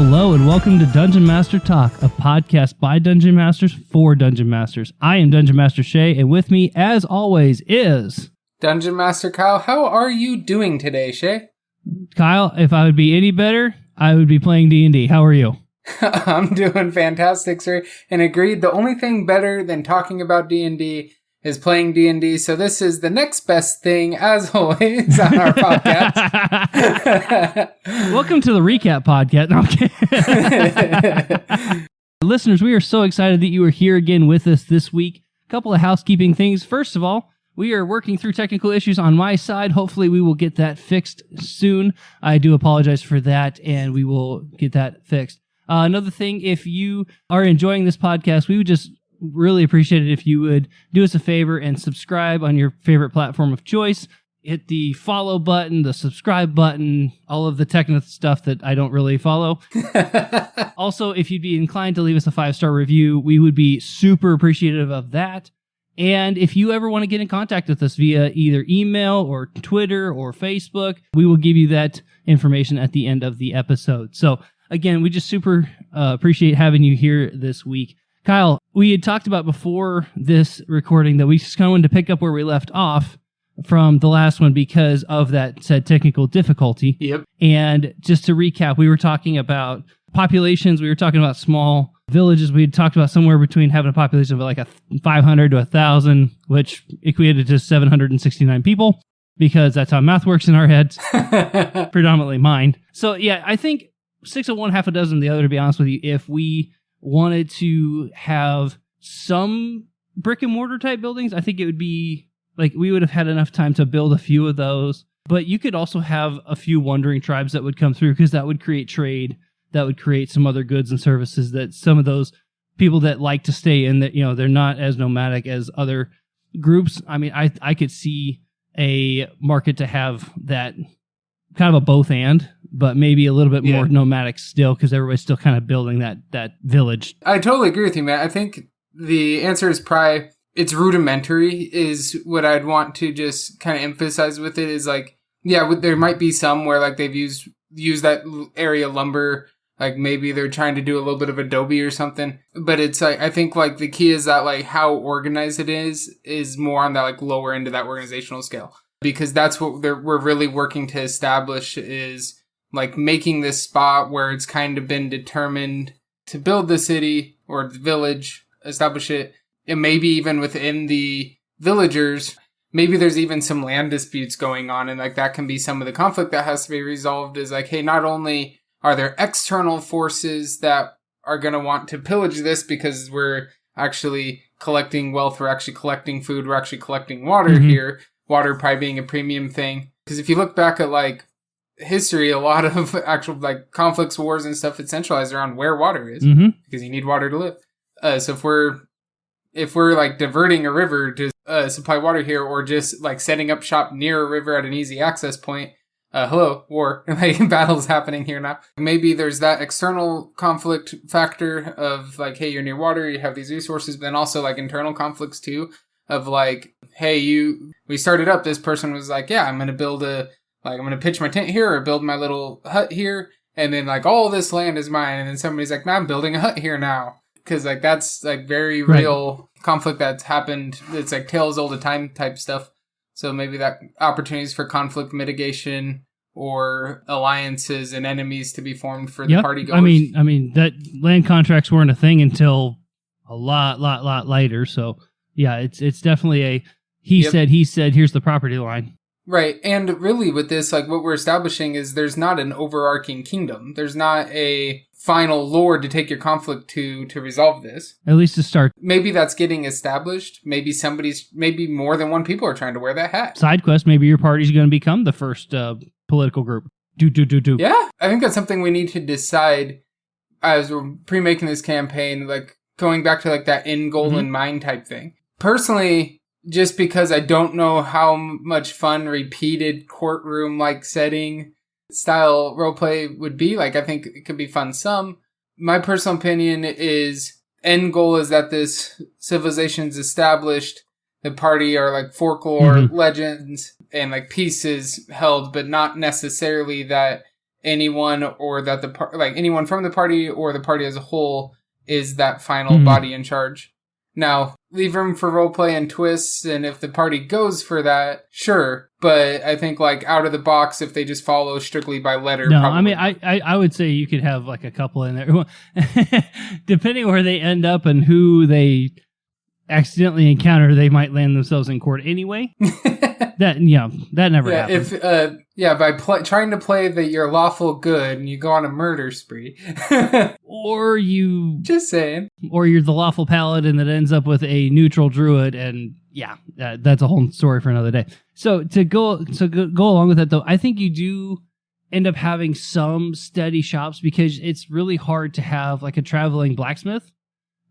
Hello and welcome to Dungeon Master Talk, a podcast by Dungeon Masters for Dungeon Masters. I am Dungeon Master Shay, and with me, as always, is... Dungeon Master Kyle. How are you doing today, Shay? Kyle, if I would be any better, I would be playing D&D. How are you? I'm doing fantastic, sir. And agreed, the only thing better than talking about D&D is playing D&D, so this is the next best thing, as always, on our podcast. Welcome to the recap podcast. No, I'm kidding. Listeners, we are so excited that you are here again with us this week. A couple of housekeeping things. First of all, we are working through technical issues on my side. Hopefully, we will get that fixed soon. I do apologize for that, and we will get that fixed. Another thing, if you are enjoying this podcast, we would just really appreciate it if you would do us a favor and subscribe on your favorite platform of choice. Hit the follow button, the subscribe button, all of the technical stuff that I don't really follow. Also, if you'd be inclined to leave us a 5-star review, we would be super appreciative of that. And if you ever want to get in contact with us via either email or Twitter or Facebook, we will give you that information at the end of the episode. So again, we just super appreciate having you here this week. Kyle, we had talked about before this recording that we just kind of wanted to pick up where we left off from the last one because of that said technical difficulty. Yep. And just to recap, we were talking about populations. We were talking about small villages. We had talked about somewhere between having a population of like 500 to 1,000, which equated to 769 people, because that's how math works in our heads, predominantly mine. So yeah, I think 6 of one, half a dozen of the other, to be honest with you. If we wanted to have some brick and mortar type buildings, I think it would be like we would have had enough time to build a few of those. But you could also have a few wandering tribes that would come through, because that would create trade, that would create some other goods and services that some of those people that like to stay in, that, you know, they're not as nomadic as other groups. I mean, I could see a market to have that kind of a both and, but maybe a little bit more nomadic still, because everybody's still kind of building that village. I totally agree with you, man. I think the answer is probably it's rudimentary is what I'd want to just kind of emphasize with it is like, yeah, there might be some where like they've used that area lumber, like maybe they're trying to do a little bit of Adobe or something. But it's like, I think like the key is that like how organized it is more on that like lower end of that organizational scale. Because that's what we're really working to establish is like making this spot where it's kind of been determined to build the city or the village, establish it. And maybe even within the villagers, maybe there's even some land disputes going on. And like that can be some of the conflict that has to be resolved is like, hey, not only are there external forces that are going to want to pillage this because we're actually collecting wealth, we're actually collecting food, we're actually collecting water here. Water probably being a premium thing. Because if you look back at like history, a lot of actual like conflicts, wars and stuff, it's centralized around where water is. Because you need water to live. So if we're like diverting a river to supply water here, or just like setting up shop near a river at an easy access point, hello, war, like battles happening here now. Maybe there's that external conflict factor of like, hey, you're near water, you have these resources, but then also like internal conflicts too. Of like, hey, we started up, this person was like, yeah, I'm going to pitch my tent here or build my little hut here. And then like all this land is mine. And then somebody's like, man, I'm building a hut here now. Cause like, that's like very real conflict that's happened. It's like tales old of time type stuff. So maybe that opportunities for conflict mitigation or alliances and enemies to be formed for the party goers. I mean that land contracts weren't a thing until a lot later. So yeah, it's definitely a he said, here's the property line. Right. And really with this, like what we're establishing is there's not an overarching kingdom. There's not a final lord to take your conflict to resolve this. At least to start. Maybe that's getting established. Maybe maybe more than one people are trying to wear that hat. Side quest, maybe your party's going to become the first political group. Do. Yeah. I think that's something we need to decide as we're pre-making this campaign, like going back to like that end goal in mind type thing. Personally, just because I don't know how much fun repeated courtroom-like setting style roleplay would be, like I think it could be fun some. My personal opinion is end goal is that this civilization's established, the party are like folklore legends and like pieces held, but not necessarily that anyone or that anyone from the party or the party as a whole is that final body in charge. Now, leave room for roleplay and twists, and if the party goes for that, sure. But I think, like, out of the box, if they just follow strictly by letter, no, probably. I mean, I would say you could have, like, a couple in there. Depending where they end up and who they accidentally encounter, they might land themselves in court anyway. That never happens. If by trying to play that you're lawful good and you go on a murder spree, or you just saying, or you're the lawful paladin that ends up with a neutral druid, and that's a whole story for another day. So to go along with that, though, I think you do end up having some steady shops because it's really hard to have like a traveling blacksmith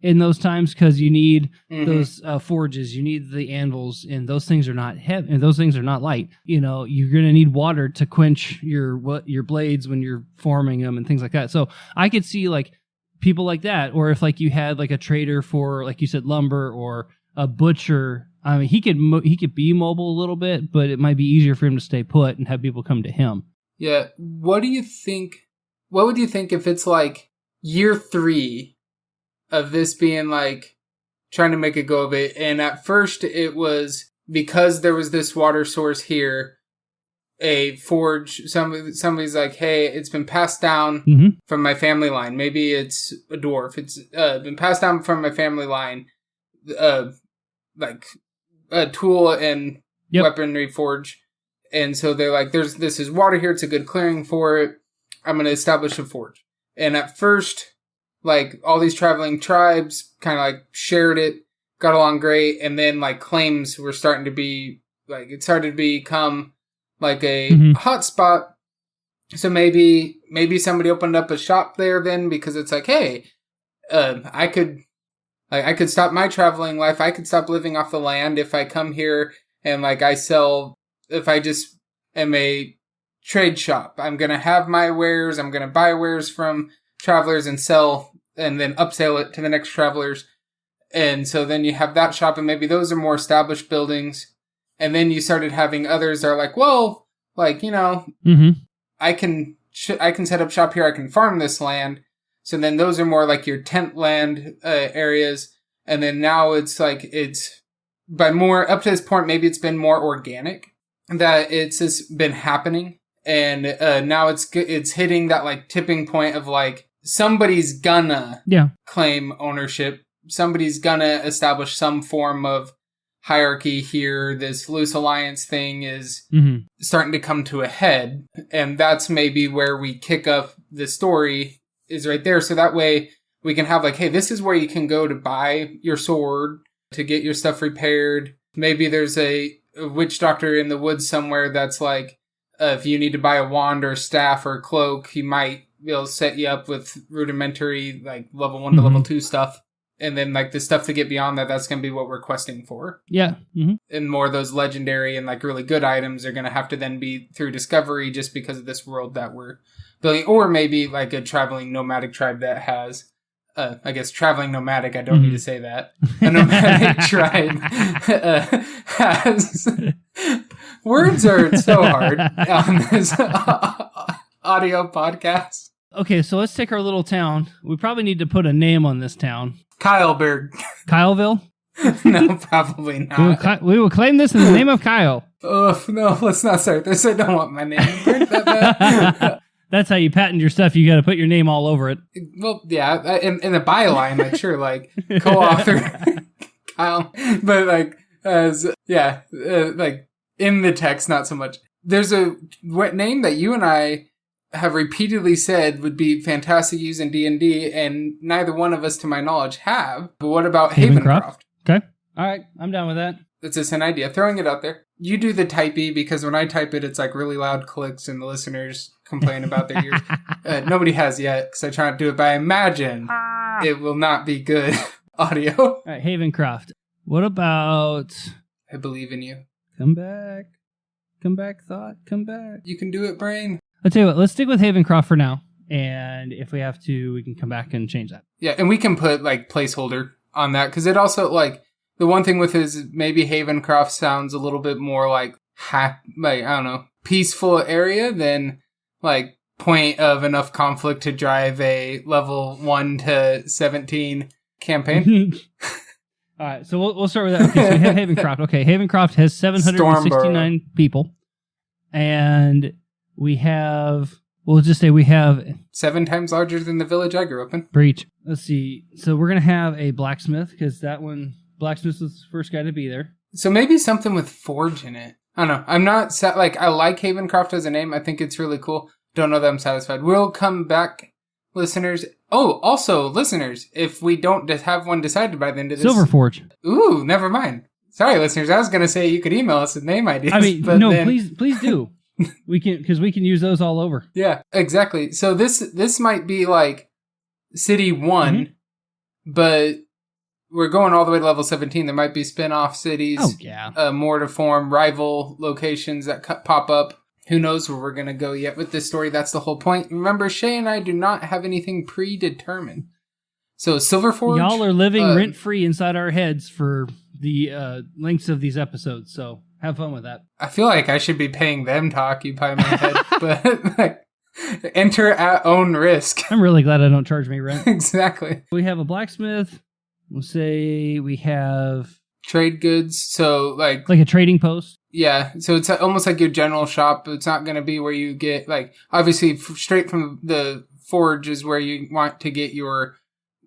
in those times, because you need those forges, you need the anvils, and those things are not heavy, and those things are not light. You know, you're going to need water to quench your blades when you're forming them and things like that. So I could see like people like that, or if like you had like a trader for, like you said, lumber, or a butcher. I mean, he could be mobile a little bit, but it might be easier for him to stay put and have people come to him. Yeah. What would you think if it's like year 3 of this being like trying to make a go of it? And at first it was because there was this water source here, a forge, somebody's like, hey, it's been passed down from my family line. Maybe it's a dwarf. It's been passed down from my family line, like a tool and weaponry forge. And so they're like, this is water here. It's a good clearing for it. I'm going to establish a forge. And at first, like, all these traveling tribes kind of like shared it, got along great. And then like claims were starting to be like, it started to become like a hot spot. So maybe somebody opened up a shop there then, because it's like, hey, I could stop my traveling life. I could stop living off the land if I come here and like I sell, if I just am a trade shop. I'm going to have my wares. I'm going to buy wares from travelers and sell and then upsell it to the next travelers. And so then you have that shop, and maybe those are more established buildings. And then you started having others that are like, well, like, you know, I can set up shop here. I can farm this land. So then those are more like your tent land areas. And then now it's like, it's by more up to this point, maybe it's been more organic that it's just been happening. And now it's hitting that like tipping point of like, somebody's gonna claim ownership. Somebody's gonna establish some form of hierarchy here. This loose alliance thing is starting to come to a head. And that's maybe where we kick up the story, is right there. So that way we can have like, hey, this is where you can go to buy your sword, to get your stuff repaired. Maybe there's a witch doctor in the woods somewhere that's like, if you need to buy a wand or staff or cloak, he might be able to set you up with rudimentary, like level 1 to level 2 stuff. And then like the stuff to get beyond that, that's going to be what we're questing for. Yeah. And more of those legendary and like really good items are going to have to then be through discovery, just because of this world that we're building. Or maybe like a traveling nomadic tribe that has, I guess traveling nomadic, I don't need to say that. A nomadic tribe has... Words are so hard on this audio podcast. Okay, so let's take our little town. We probably need to put a name on this town. Kyleburg. Kyleville? No, probably not. We will claim this in the name of Kyle. Oh, no, let's not start this. I don't want my name burnt that bad. That's how you patent your stuff. You got to put your name all over it. Well, yeah, in the byline, like, sure, like, co-author Kyle. But, like, like, in the text, not so much. There's a name that you and I have repeatedly said would be fantastic to use in D&D, and neither one of us, to my knowledge, have. But what about Havencroft? Okay. All right. I'm down with that. It's just an idea. Throwing it out there. You do the typey, because when I type it, it's like really loud clicks and the listeners complain about their ears. Nobody has yet, because I try not to do it, but I imagine it will not be good audio. All right, Havencroft. What about... I believe in you. Come back. Come back, thought. Come back. You can do it, brain. I'll tell you what, let's stick with Havencroft for now. And if we have to, we can come back and change that. Yeah, and we can put, like, placeholder on that. Because it also, like, the one thing with is maybe Havencroft sounds a little bit more like, I don't know, peaceful area than, like, point of enough conflict to drive a level 1 to 17 campaign. All right, so we'll start with that. Okay, so we have Havencroft. Okay, Havencroft has 769 people. And we have, we'll just say we have 7 times larger than the village I grew up in. Breach. Let's see. So we're going to have a blacksmith, because that one, blacksmith was the first guy to be there. So maybe something with forge in it. I don't know. I'm not, I like Havencroft as a name. I think it's really cool. Don't know that I'm satisfied. We'll come back, listeners. Oh, also, listeners, if we don't have one decided by the end of this... Silverforge. Ooh, never mind. Sorry, listeners. I was going to say you could email us with name ideas. I mean, but no, please do. We can, because we can use those all over. Yeah, exactly. So this might be like City 1, but we're going all the way to level 17. There might be spin-off cities. Oh, yeah. More to form, rival locations that pop up. Who knows where we're going to go yet with this story? That's the whole point. Remember, Shay and I do not have anything predetermined. So, Silverforge... Y'all are living rent-free inside our heads for the lengths of these episodes, so have fun with that. I feel like I should be paying them to occupy my head, but like, enter at own risk. I'm really glad I don't charge me rent. Exactly. We have a blacksmith. We'll say we have... Trade goods, so like a trading post. Yeah, so it's almost like your general shop. It's not going to be where you get, like, obviously straight from the forge is where you want to get your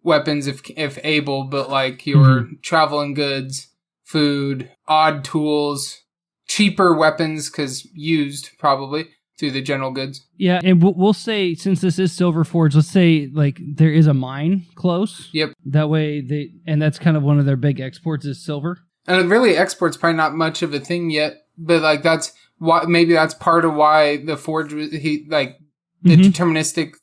weapons if able, but like your traveling goods, food, odd tools, cheaper weapons, because used probably through the general goods. Yeah, and we'll say, since this is Silverforge, let's say like there is a mine close. Yep. That way and that's kind of one of their big exports is silver. And really, export's probably not much of a thing yet, but like that's why, maybe that's part of why the forge the deterministic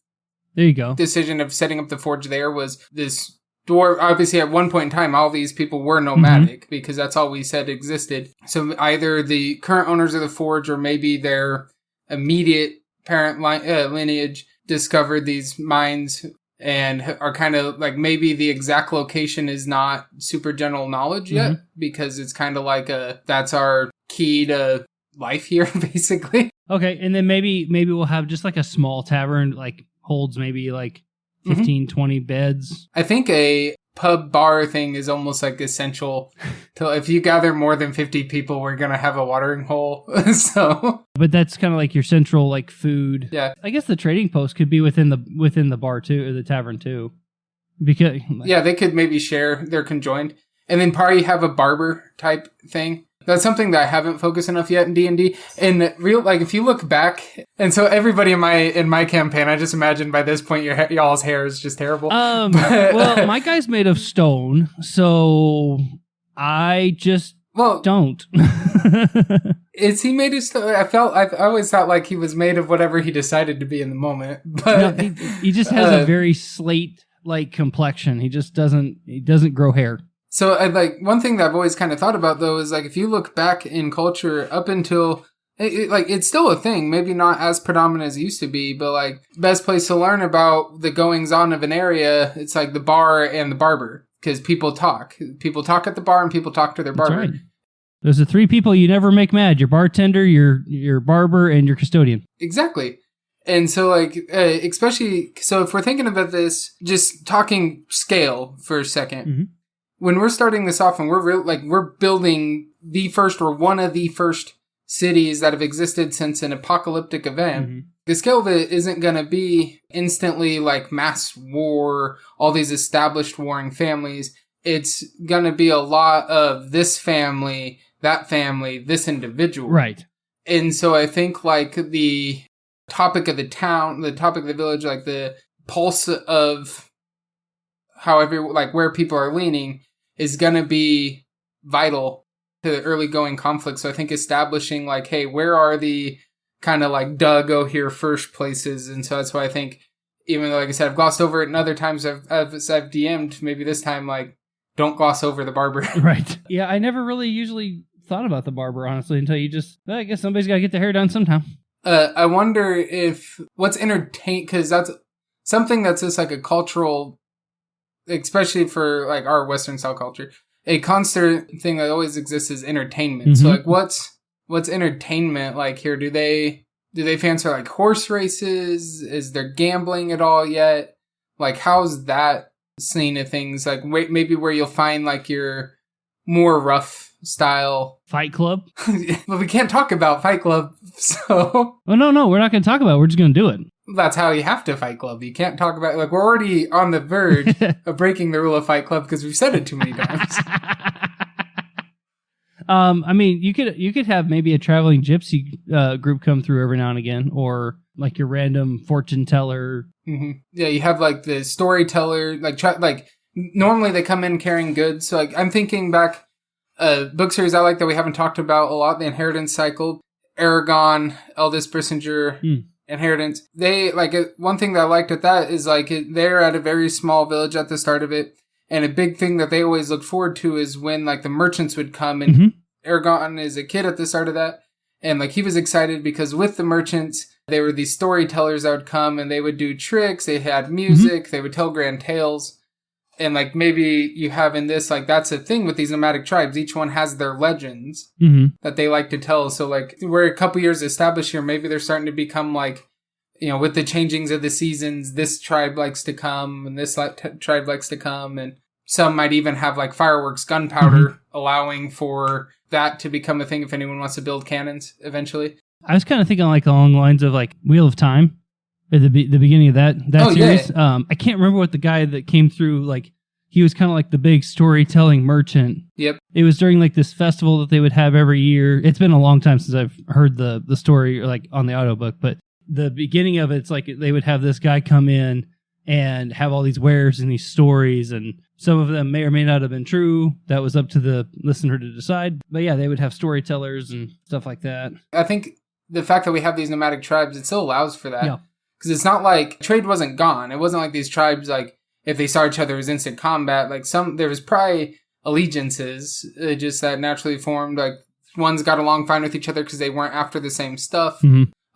there you go decision of setting up the forge there was this dwarf. Obviously, at one point in time, all these people were nomadic because that's all we said existed. So either the current owners of the forge or maybe their immediate parent lineage discovered these mines and are kind of like, maybe the exact location is not super general knowledge yet because it's kind of like that's our key to life here, basically. Okay, and then maybe we'll have just like a small tavern, like holds maybe like 15, 20 beds. I think a pub bar thing is almost like essential to, if you gather more than 50 people, we're going to have a watering hole. So, but that's kind of like your central like food. Yeah. I guess the trading post could be within the bar too, or the tavern too. Because yeah, they could maybe share, they're conjoined. And then probably have a barber type thing. That's something that I haven't focused enough yet in D&D. In real, like, if you look back, and so everybody in my campaign, I just imagine by this point y'all's hair is just terrible. Well, my guy's made of stone, so I just don't. Is he made of stone? I always thought like he was made of whatever he decided to be in the moment. But no, he just has a very slate-like complexion. He doesn't grow hair. So, one thing that I've always kind of thought about, though, is, like, if you look back in culture up until, it's still a thing, maybe not as predominant as it used to be, but, like, best place to learn about the goings-on of an area, it's, like, the bar and the barber, because people talk. People talk at the bar, and people talk to their barber. That's right. Those are 3 people you never make mad, your bartender, your barber, and your custodian. Exactly. And so, like, especially, so if we're thinking about this, just talking scale for a second, when we're starting this off and we're building the first or one of the first cities that have existed since an apocalyptic event, the scale of it isn't going to be instantly like mass war, all these established warring families. It's going to be a lot of this family, that family, this individual. Right. And so I think like the topic of the town, the topic of the village, like the pulse of where people are leaning, is going to be vital to the early going conflict. So I think establishing like, hey, where are the kind of like go here first places? And so that's why I think, even though, like I said, I've glossed over it and other times I've DM'd, maybe this time, like, don't gloss over the barber. Right. Yeah, I never really usually thought about the barber, honestly, until you just, I guess somebody's got to get their hair done sometime. I wonder if what's because that's something that's just like a cultural, especially for like our Western style culture, a constant thing that always exists is entertainment. So like what's entertainment like here? Do they Do they fancy like horse races? Is there gambling at all yet? Like, how's that scene of things? Like, maybe where you'll find like your more rough style Fight Club? But we can't talk about Fight Club, so... Oh, no, we're not going to talk about it. We're just going to do it. That's how you have to Fight Club. You can't talk about... Like, we're already on the verge of breaking the rule of Fight Club because we've said it too many times. I mean, you could have maybe a traveling gypsy group come through every now and again, or like your random fortune teller. Mm-hmm. Yeah, you have like the storyteller, like normally they come in carrying goods. So like I'm thinking back, book series I like that we haven't talked about a lot, the Inheritance Cycle, Aragon, Eldest Brissinger, Inheritance. They like one thing that I liked at that is like they're at a very small village at the start of it. And a big thing that they always look forward to is when like the merchants would come, and Aragon is a kid at the start of that. And like he was excited because with the merchants, they were these storytellers that would come and they would do tricks. They had music. They would tell grand tales. And like maybe you have in this, like that's a thing with these nomadic tribes. Each one has their legends that they like to tell. So like we're a couple years established here. Maybe they're starting to become like, you know, with the changings of the seasons, this tribe likes to come and this tribe likes to come. And some might even have like fireworks, gunpowder, allowing for that to become a thing if anyone wants to build cannons eventually. I was kind of thinking like along the lines of like Wheel of Time at the beginning of that series. Yeah. I can't remember what the guy that came through, like he was kind of like the big storytelling merchant. Yep. It was during like this festival that they would have every year. It's been a long time since I've heard the story like on the audiobook, but the beginning of it's like they would have this guy come in and have all these wares and these stories, and some of them may or may not have been true. That was up to the listener to decide. But yeah, they would have storytellers and stuff like that. I think the fact that we have these nomadic tribes, it still allows for that. Yeah. Because it's not like trade wasn't gone. It wasn't like these tribes, like if they saw each other, it was instant combat. Like there was probably allegiances just that naturally formed. Like ones got along fine with each other because they weren't after the same stuff.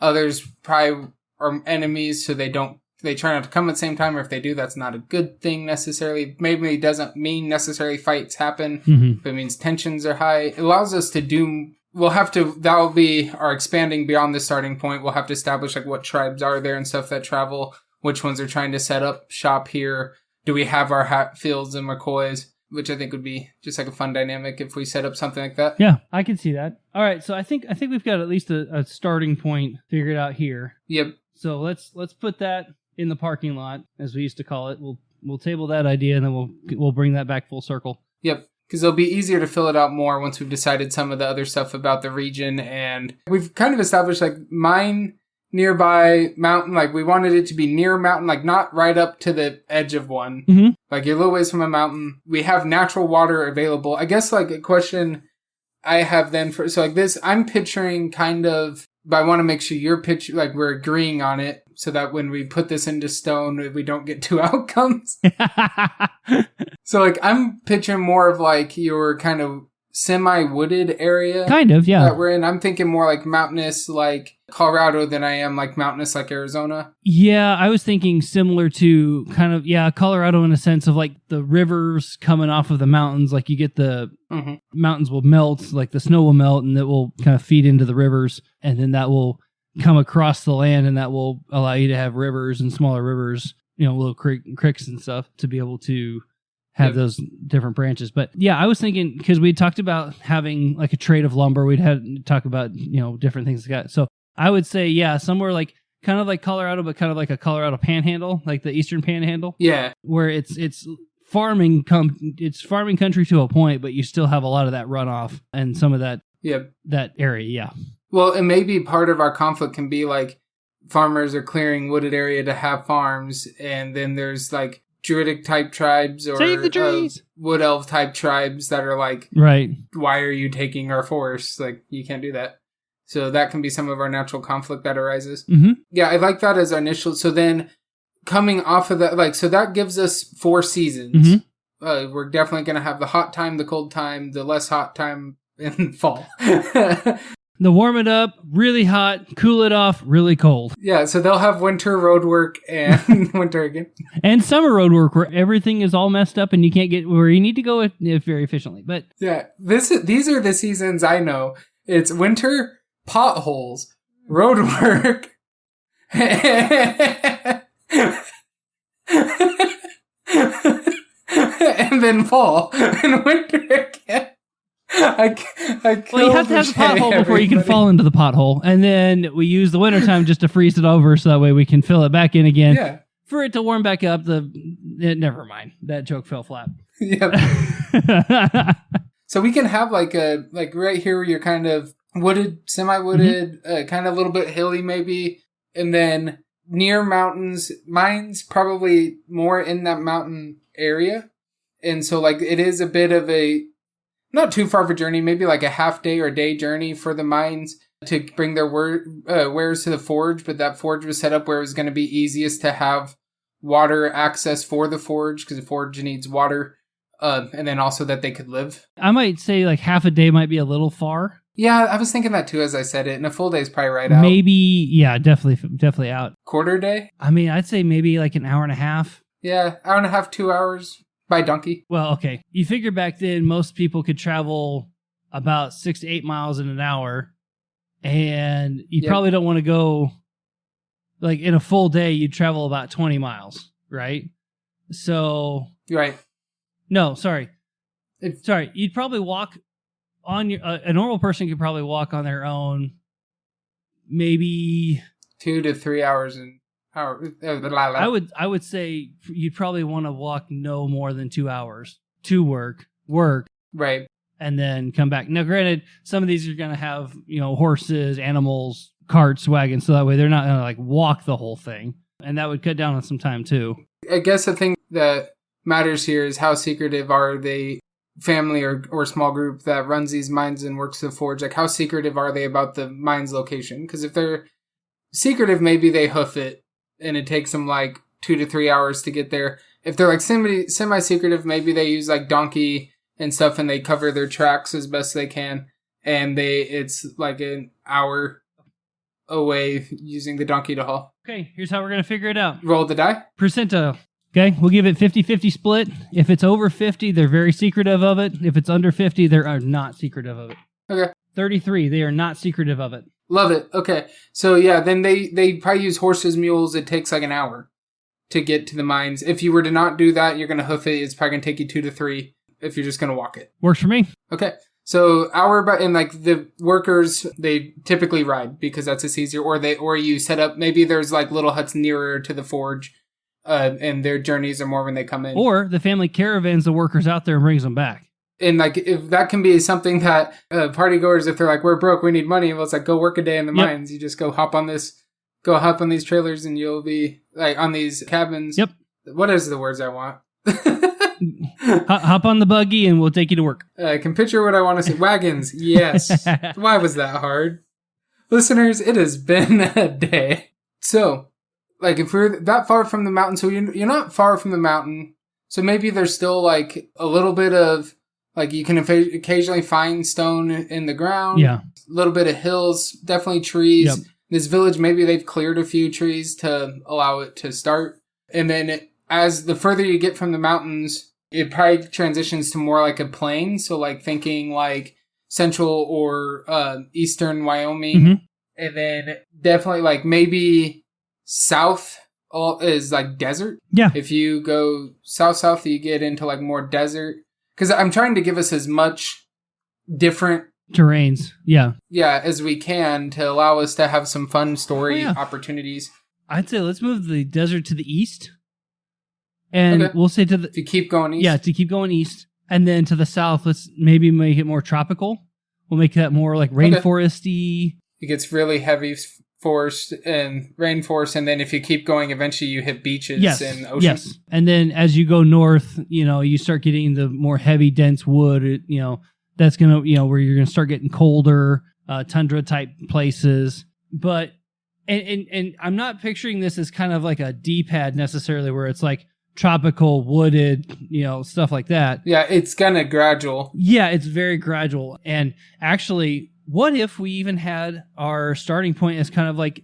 Others probably are enemies, so they try not to come at the same time, or if they do, that's not a good thing necessarily. Maybe it doesn't mean necessarily fights happen, but it means tensions are high. It allows us to that will be our expanding beyond the starting point. We'll have to establish like what tribes are there and stuff that travel, which ones are trying to set up shop here. Do we have our Hatfields and McCoys? Which I think would be just like a fun dynamic if we set up something like that. Yeah, I can see that. All right, so I think we've got at least a starting point figured out here. Yep. So let's put that in the parking lot, as we used to call it. We'll table that idea, and then we'll bring that back full circle. Yep, because it'll be easier to fill it out more once we've decided some of the other stuff about the region, and we've kind of established like mine nearby mountain. Like we wanted it to be near a mountain, like not right up to the edge of one. Like you're a little ways from a mountain. We have natural water available. I guess like a question I have then so like this, I'm picturing kind of. But I want to make sure you're like we're agreeing on it so that when we put this into stone, we don't get two outcomes. So like I'm picturing more of like your kind of semi-wooded area. Kind of, yeah. That we're in. I'm thinking more like mountainous like Colorado than I am like mountainous like Arizona. Yeah, I was thinking similar to kind of, Colorado in a sense of like the rivers coming off of the mountains. Like you get the mountains will melt, like the snow will melt, and it will kind of feed into the rivers. And then that will come across the land, and that will allow you to have rivers and smaller rivers, little creeks and stuff to be able to have those different branches. But yeah, I was thinking, because we talked about having like a trade of lumber, we'd had talk about, different things like that. So I would say, somewhere like kind of like Colorado, but kind of like a Colorado panhandle, like the Eastern Panhandle. Yeah. Where it's farming country to a point, but you still have a lot of that runoff and some of that that area. Yeah. Well, and maybe part of our conflict can be like farmers are clearing wooded area to have farms, and then there's like Druidic type tribes or Save the trees. Wood Elf type tribes that are like, right, why are you taking our forests? Like, you can't do that. So that can be some of our natural conflict that arises. Yeah, I like that as our initial. So then coming off of that, like, so that gives us 4 seasons. We're definitely going to have the hot time, the cold time, the less hot time in fall. The warm it up, really hot, cool it off, really cold. Yeah, so they'll have winter road work and winter again. And summer road work where everything is all messed up and you can't get where you need to go very efficiently. But yeah, these are the seasons I know. It's winter, potholes, road work, and then fall and winter again. Well, you have to have the pothole before you can fall into the pothole, and then we use the wintertime just to freeze it over so that way we can fill it back in again. Yeah. For it to warm back up, never mind. That joke fell flat. Yep. So we can have like right here where you're kind of wooded, semi-wooded, kind of a little bit hilly maybe, and then near mountains. Mine's probably more in that mountain area, and so like it is a bit of a not too far of a journey, maybe like a half day or day journey for the mines to bring their wares to the forge, but that forge was set up where it was going to be easiest to have water access for the forge because the forge needs water, and then also that they could live. I might say like half a day might be a little far. Yeah, I was thinking that too as I said it, and a full day is probably right out. Maybe, yeah, definitely out. Quarter day? I mean, I'd say maybe like an hour and a half. Yeah, hour and a half, 2 hours by donkey. Well, okay. You figure back then most people could travel about 6 to 8 miles in an hour, and you probably don't want to go, like in a full day, you'd travel about 20 miles, right? So... Right. No, sorry. You'd probably walk on your... a normal person could probably walk on their own maybe... 2 to 3 hours an hour. I would say you'd probably want to walk no more than 2 hours to work, right, and then come back. Now, granted, some of these are going to have horses, animals, carts, wagons, so that way they're not going to like walk the whole thing, and that would cut down on some time too. I guess the thing that matters here is how secretive are they, family or small group that runs these mines and works the forge. Like, how secretive are they about the mine's location? Because if they're secretive, maybe they hoof it and it takes them like 2 to 3 hours to get there. If they're like semi-secretive, maybe they use like donkey and stuff and they cover their tracks as best they can. And it's like an hour away using the donkey to haul. Okay, here's how we're going to figure it out. Roll the die. Percentile. Okay, we'll give it 50-50 split. If it's over 50, they're very secretive of it. If it's under 50, they are not secretive of it. Okay. 33, they are not secretive of it. Love it. Okay. So yeah, then they probably use horses, mules. It takes like an hour to get to the mines. If you were to not do that, you're going to hoof it. It's probably going to take you 2 to 3 if you're just going to walk it. Works for me. Okay. So and like the workers, they typically ride because that's just easier. Or you set up, maybe there's like little huts nearer to the forge, and their journeys are more when they come in. Or the family caravans the workers out there and brings them back. And like, if that can be something that party goers, if they're like, we're broke, we need money. Well, it's like, go work a day in the mines. You just go hop on these trailers and you'll be like on these cabins. Yep. What is the words I want? Hop on the buggy and we'll take you to work. I can picture what I want to say. Wagons. Yes. Why was that hard? Listeners, it has been a day. So, like, if we're that far from the mountain, so you're not far from the mountain. So maybe there's still like a little bit of, like, you can occasionally find stone in the ground. Yeah. A little bit of hills, definitely trees. Yep. This village, maybe they've cleared a few trees to allow it to start. And then as the further you get from the mountains, it probably transitions to more like a plain. So like thinking like central or eastern Wyoming. Mm-hmm. And then definitely like maybe south is like desert. Yeah. If you go south, you get into like more desert. Because I'm trying to give us as much different terrains, as we can to allow us to have some fun story opportunities. I'd say let's move the desert to the east, and we'll say to keep going east. Yeah, to keep going east, and then to the south, let's maybe make it more tropical. We'll make that more like rainforesty. It gets really heavy forest and rainforest, and then if you keep going, eventually you hit beaches and oceans. Yes, and then as you go north, you start getting the more heavy, dense wood. That's gonna, where you're gonna start getting colder, tundra type places. But and I'm not picturing this as kind of like a D-pad necessarily, where it's like tropical, wooded, stuff like that. Yeah, it's kind of gradual. Yeah, it's very gradual. And actually, what if we even had our starting point as kind of like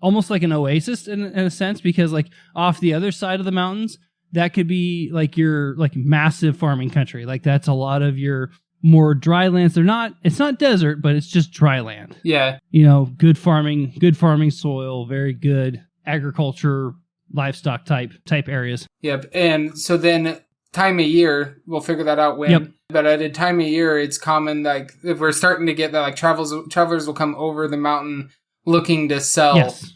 almost like an oasis in a sense, because like off the other side of the mountains, that could be like your like massive farming country. Like that's a lot of your more dry lands. It's not desert, but it's just dry land. Yeah. Good farming soil, very good agriculture, livestock type areas. Yep. And so then time of year, we'll figure that out when. Yep. But at a time of year, it's common, like, if we're starting to get that, like, travelers will come over the mountain looking to sell Yes.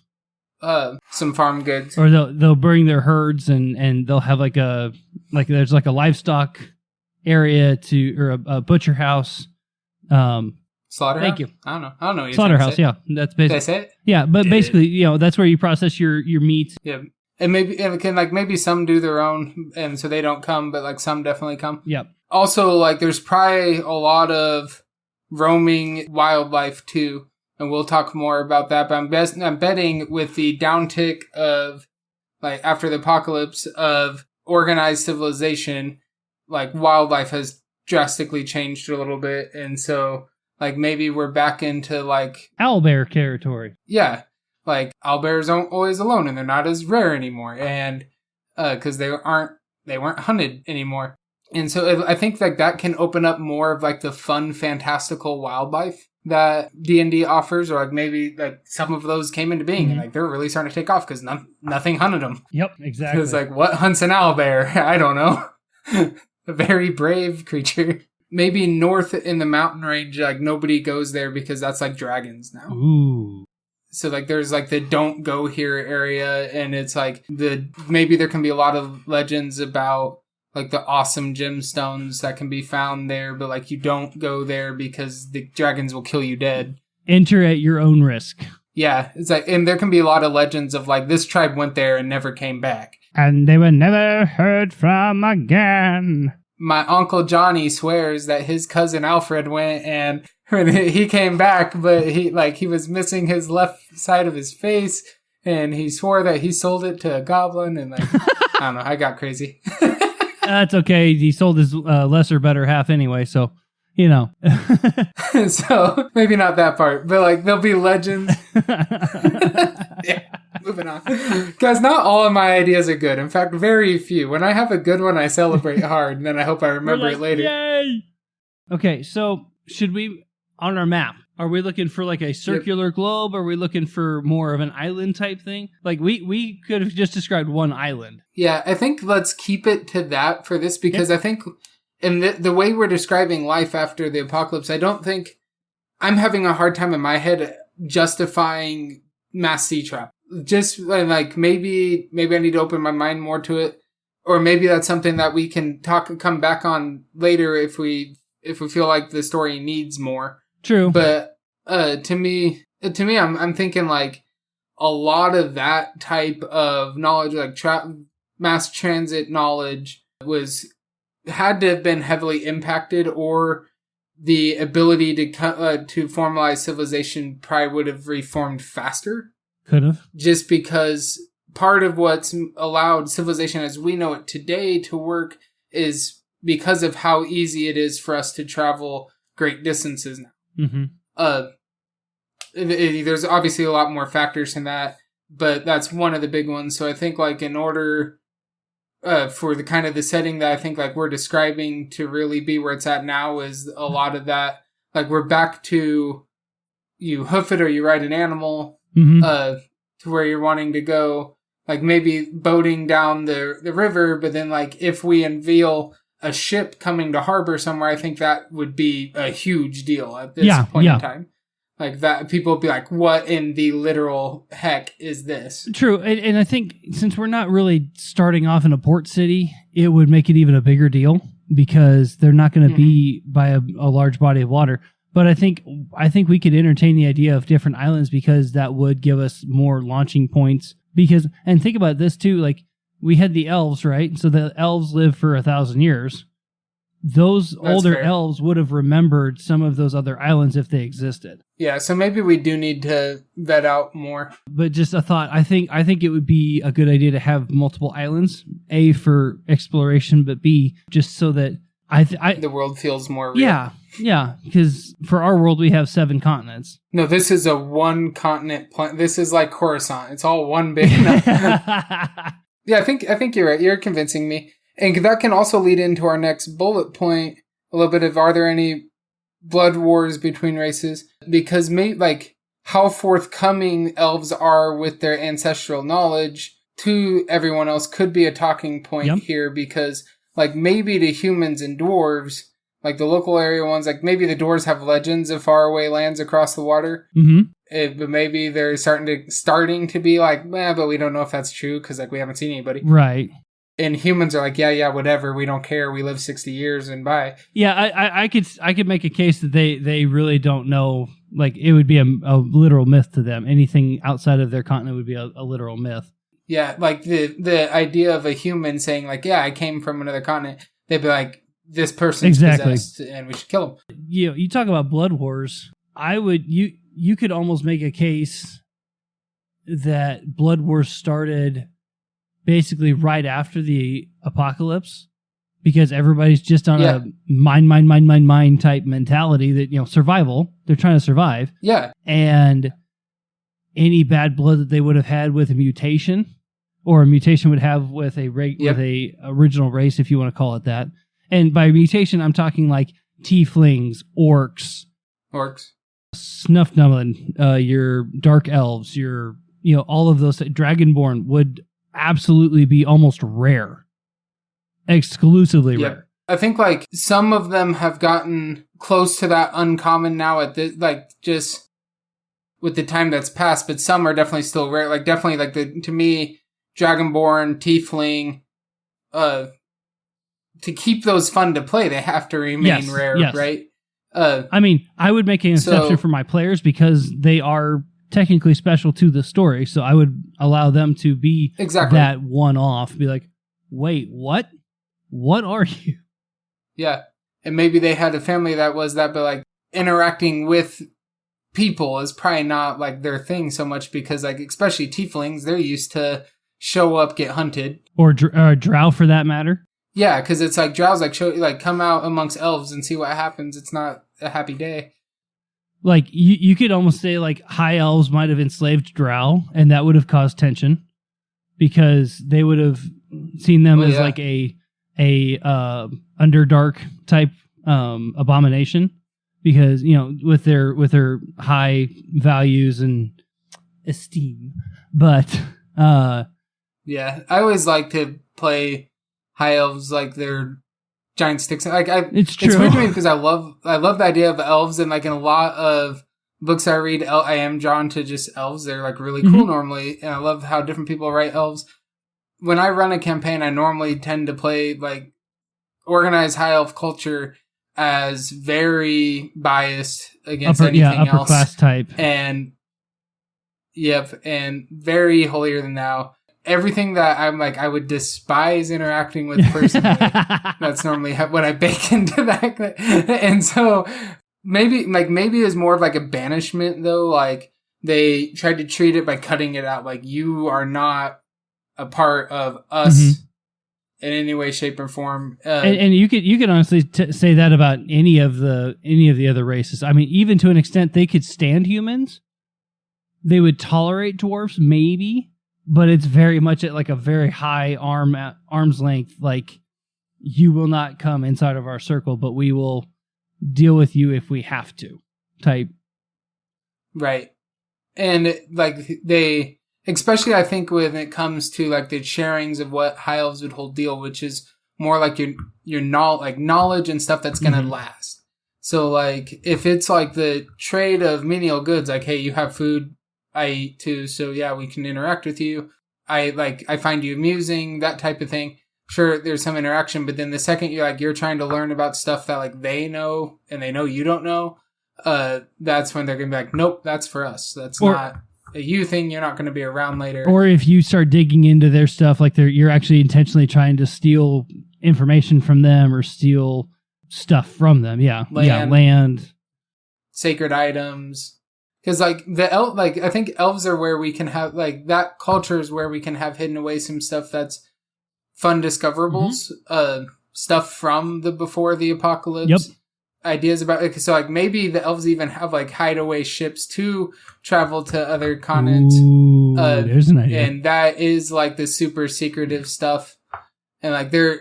Some farm goods. Or they'll bring their herds and they'll have there's like a livestock area or a butcher house. Slaughterhouse? Thank you. I don't know what you're Slaughterhouse, trying to say. yeah. That's Did I basically. say it? Yeah, but basically, that's where you process your meat. Yeah. And maybe some do their own, and so they don't come, but like some definitely come. Yep. Also, like, there's probably a lot of roaming wildlife too, and we'll talk more about that. But I'm betting with the downtick of, like, after the apocalypse of organized civilization, like, wildlife has drastically changed a little bit, and so, like, maybe we're back into, like, Owlbear territory. yeah, like, owlbears aren't always alone, and they're not as rare anymore, and because they weren't hunted anymore. And so I think, like, that can open up more of, like, the fun, fantastical wildlife that D&D offers, or, like, maybe, like, some of those came into being, and, like, they're really starting to take off because nothing hunted them. Yep, exactly. It's like, what hunts an owlbear? I don't know. A very brave creature. Maybe north in the mountain range, like, nobody goes there because that's, like, dragons now. Ooh. So, like, there's, like, the don't go here area, and it's, like, maybe there can be a lot of legends about, like, the awesome gemstones that can be found there, but, like, you don't go there because the dragons will kill you dead. Enter at your own risk. Yeah, it's like, and there can be a lot of legends of, like, this tribe went there and never came back. And they were never heard from again. My Uncle Johnny swears that his cousin Alfred went and he came back, but he was missing his left side of his face, and he swore that he sold it to a goblin, and, like, I don't know, I got crazy. That's okay. He sold his lesser better half anyway, so, So, maybe not that part, but, like, there'll be legends. Yeah, moving on. Guys, not all of my ideas are good. In fact, very few. When I have a good one, I celebrate hard, and then I hope I remember it later. Yay! Okay, so should we, on our map, are we looking for, like, a circular globe? Are we looking for more of an island type thing? Like, we could have just described one island. Yeah, I think let's keep it to that for this, because I think in the way we're describing life after the apocalypse, I don't think I'm having a hard time in my head justifying mass sea travel. Just like maybe I need to open my mind more to it, or maybe that's something that we can come back on later if we feel like the story needs more. True. But to me, I'm thinking, like, a lot of that type of knowledge, like mass transit knowledge, had to have been heavily impacted, or the ability to formalize civilization probably would have reformed faster. Could have. Just because part of what's allowed civilization as we know it today to work is because of how easy it is for us to travel great distances now. Mm-hmm. There's obviously a lot more factors in that, but that's one of the big ones. So I think, like, in order for the kind of the setting that I think, like, we're describing to really be where it's at now, is a lot of that, like, we're back to you hoof it or you ride an animal, to where you're wanting to go, like, maybe boating down the river, but then, like, if we unveil a ship coming to harbor somewhere, I think that would be a huge deal at this point in time. Like, that people would be like, what in the literal heck is this? True. And I think since we're not really starting off in a port city, it would make it even a bigger deal because they're not going to be by a large body of water. But I think we could entertain the idea of different islands because that would give us more launching points. And think about this too, like, we had the elves, right? So the elves live for 1,000 years. That's older fair. Elves would have remembered some of those other islands if they existed. Yeah, so maybe we do need to vet out more. But just a thought, I think it would be a good idea to have multiple islands. A, for exploration, but B, just so that the world feels more real. Yeah, because for our world we have 7 continents. No, this is a one continent planet. This is like Coruscant. It's all one big. Yeah, I think you're right. You're convincing me. And that can also lead into our next bullet point a little bit of, are there any blood wars between races? Because like how forthcoming elves are with their ancestral knowledge to everyone else could be a talking point here, because like maybe to humans and dwarves, like the local area ones, like maybe the dwarves have legends of faraway lands across the water. But maybe they're starting to be like, but we don't know if that's true because like we haven't seen anybody. Right. And humans are like, yeah, whatever. We don't care. We live 60 years and bye. Yeah, I could make a case that they really don't know. Like it would be a literal myth to them. Anything outside of their continent would be a literal myth. Yeah, like the idea of a human saying like, yeah, I came from another continent. They'd be like, this person's possessed and we should kill him. You talk about blood wars. You could almost make a case that blood wars started basically right after the apocalypse, because everybody's just on a mine type mentality that, survival. They're trying to survive. Yeah. And any bad blood that they would have had with a mutation, or a mutation would have with with a original race, if you want to call it that. And by mutation, I'm talking like tieflings, orcs, Snuffnumbin, your dark elves, your all of those. Dragonborn would absolutely be almost rare, exclusively rare. I think like some of them have gotten close to that uncommon now at the just with the time that's passed, but some are definitely still rare. Like definitely like to me, Dragonborn, Tiefling, to keep those fun to play, they have to remain rare, right? I mean, I would make an exception for my players because they are technically special to the story, so I would allow them to be that one-off. Be like, wait, what? What are you? Yeah, and maybe they had a family that was that, but like interacting with people is probably not like their thing so much, because like especially tieflings, they're used to show up, get hunted, or drow for that matter. Yeah, because it's like drows like come out amongst elves and see what happens. It's not a happy day. Like you could almost say like high elves might have enslaved drow, and that would have caused tension because they would have seen them as like a underdark type abomination, because with their high values and esteem. But yeah, I always like to play high elves like they're giant sticks. Like it's true. It's weird to me because I love the idea of elves, and like in a lot of books I read, I am drawn to just elves. They're like really cool normally, and I love how different people write elves. When I run a campaign, I normally tend to play like organized high elf culture as very biased against anything upper else, class type, and and very holier than thou. Everything that I'm like, I would despise interacting with personally. That's normally what I bake into that. And so maybe it's more of like a banishment though. Like they tried to treat it by cutting it out. Like you are not a part of us in any way, shape, or form. And you could honestly say that about any of the other races. I mean, even to an extent, they could stand humans. They would tolerate dwarves, maybe. But it's very much at like a very high arm's length. Like you will not come inside of our circle, but we will deal with you if we have to. Type. Right, and like they, especially I think when it comes to like the sharings of what high elves would hold deal, which is more like your knowledge and stuff that's gonna last. So like if it's like the trade of menial goods, like hey, you have food. I eat too, so yeah, we can interact with you. I find you amusing, that type of thing. Sure, there's some interaction, but then the second you're trying to learn about stuff that like they know and they know you don't know, that's when they're gonna be like, nope, that's for us. That's not a you thing. You're not gonna be around later. Or if you start digging into their stuff, like you're actually intentionally trying to steal information from them or steal stuff from them. Yeah, land, sacred items. Because like I think elves are where we can have like that culture is where we can have hidden away some stuff that's fun discoverables, stuff from the before the apocalypse, ideas about like so like maybe the elves even have like hideaway ships to travel to other continents. Ooh, there's an idea, and that is like the super secretive stuff, and like they're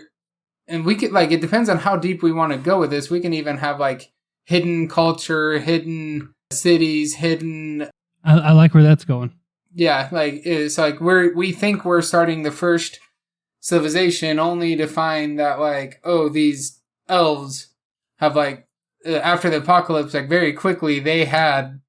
And we could, like, it depends on how deep we want to go with this. We can even have, like, hidden culture, hidden cities, hidden... I like where that's going. Yeah, like, it's like we think we're starting the first civilization only to find that, like, oh, these elves have, like, after the apocalypse, like, very quickly, they had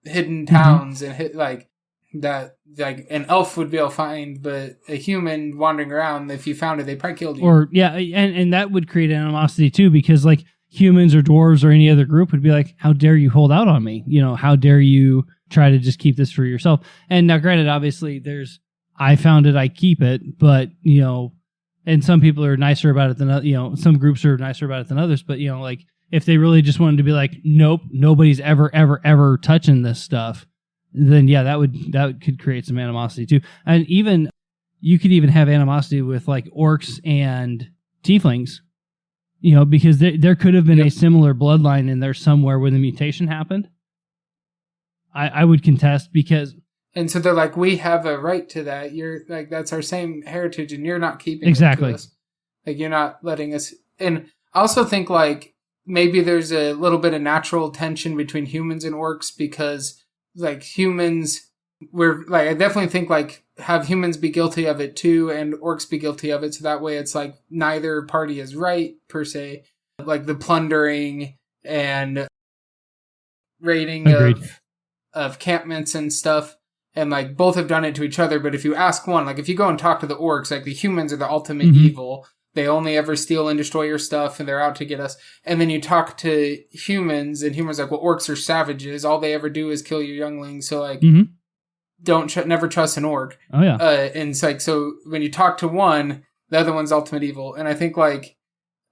hidden towns and like that, like an elf would be able to find, but a human wandering around, if you found it, they probably killed you. Or yeah, and that would create animosity too, because like humans or dwarves or any other group would be like, how dare you hold out on me? You know, how dare you try to just keep this for yourself? And now, granted, obviously, I found it, I keep it, but you know, and some people are nicer about it than, you know, some groups are nicer about it than others, but you know, like if they really just wanted to be like, nope, nobody's ever touching this stuff, then yeah, that could create some animosity too. And even you could even have animosity with like orcs and tieflings, you know, because there could have been a similar bloodline in there somewhere where the mutation happened. I would contest because... And so they're like, we have a right to that. You're like, that's our same heritage and you're not keeping exactly. it to us. Like, you're not letting us... And I also think like maybe there's a little bit of natural tension between humans and orcs because like humans, we're like, I definitely think like have humans be guilty of it too and orcs be guilty of it. So that way it's like neither party is right per se. Like the plundering and raiding of campments and stuff. And like both have done it to each other. But if you ask one, like if you go and talk to the orcs, like the humans are the ultimate evil. They only ever steal and destroy your stuff, and they're out to get us. And then you talk to humans, and humans are like, well, orcs are savages. All they ever do is kill your younglings. So, like, never trust an orc. Oh, yeah. And it's like, so when you talk to one, the other one's ultimate evil. And I think, like,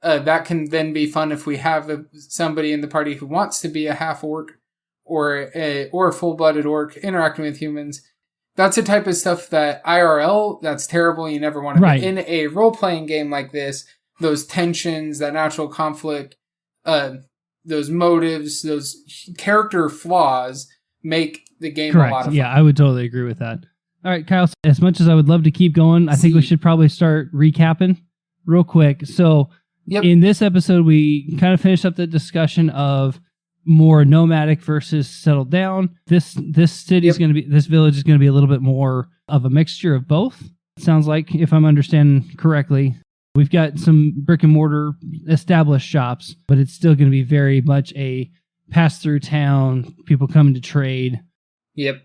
that can then be fun if we have somebody in the party who wants to be a half-orc or a full-blooded orc interacting with humans. That's the type of stuff that IRL, that's terrible. You never want to be in a role-playing game like this. Those tensions, that natural conflict, those motives, those character flaws make the game a lot of fun. Yeah, I would totally agree with that. All right, Kyle, as much as I would love to keep going, I think we should probably start recapping real quick. So in this episode, we kind of finished up the discussion of more nomadic versus settled down. This city is going to be, this village is going to be a little bit more of a mixture of both. It sounds like, if I'm understanding correctly, we've got some brick and mortar established shops, but it's still going to be very much a pass through town, people coming to trade. Yep.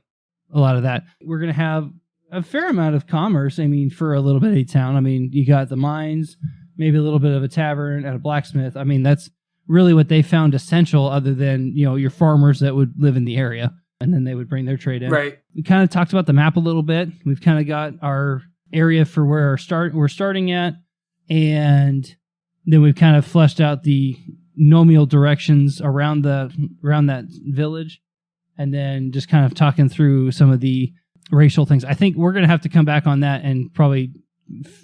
A lot of that. We're going to have a fair amount of commerce. I mean, for a little bit of town. I mean, you got the mines, maybe a little bit of a tavern and a blacksmith. I mean, that's really what they found essential, other than, you know, your farmers that would live in the area, and then they would bring their trade in. Right. We kind of talked about the map a little bit. We've kind of got our area for where we're starting at, and then we've kind of fleshed out the nomial directions around that village, and then just kind of talking through some of the racial things. I think we're going to have to come back on that and probably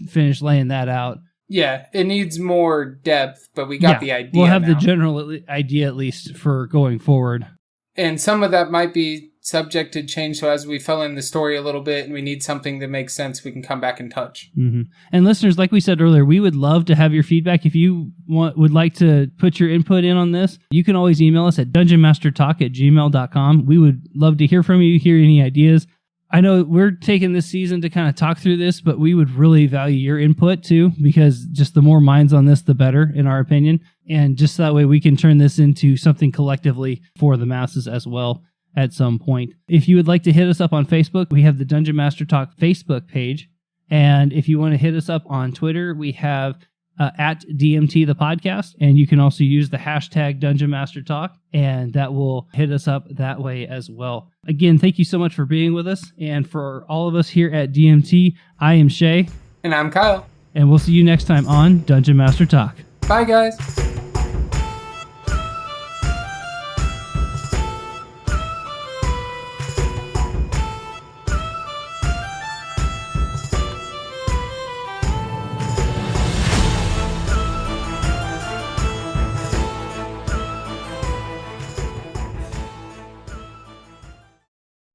finish laying that out. Yeah, it needs more depth, but we got the idea. We'll have now. the general idea, at least, for going forward. And some of that might be subject to change, so as we fill in the story a little bit and we need something that makes sense, we can come back and touch. And listeners, like we said earlier, we would love to have your feedback. If you would like to put your input in on this, you can always email us at dungeonmastertalk@gmail.com. We would love to hear from you, hear any ideas. I know we're taking this season to kind of talk through this, but we would really value your input too, because just the more minds on this, the better, in our opinion. And just that way we can turn this into something collectively for the masses as well at some point. If you would like to hit us up on Facebook, we have the Dungeon Master Talk Facebook page. And if you want to hit us up on Twitter, we have at DMT the podcast, and you can also use the hashtag Dungeon Master Talk, and that will hit us up that way as well. Again, thank you so much for being with us, and for all of us here at DMT, I am Shay. And I'm Kyle. And we'll see you next time on Dungeon Master Talk. Bye, guys.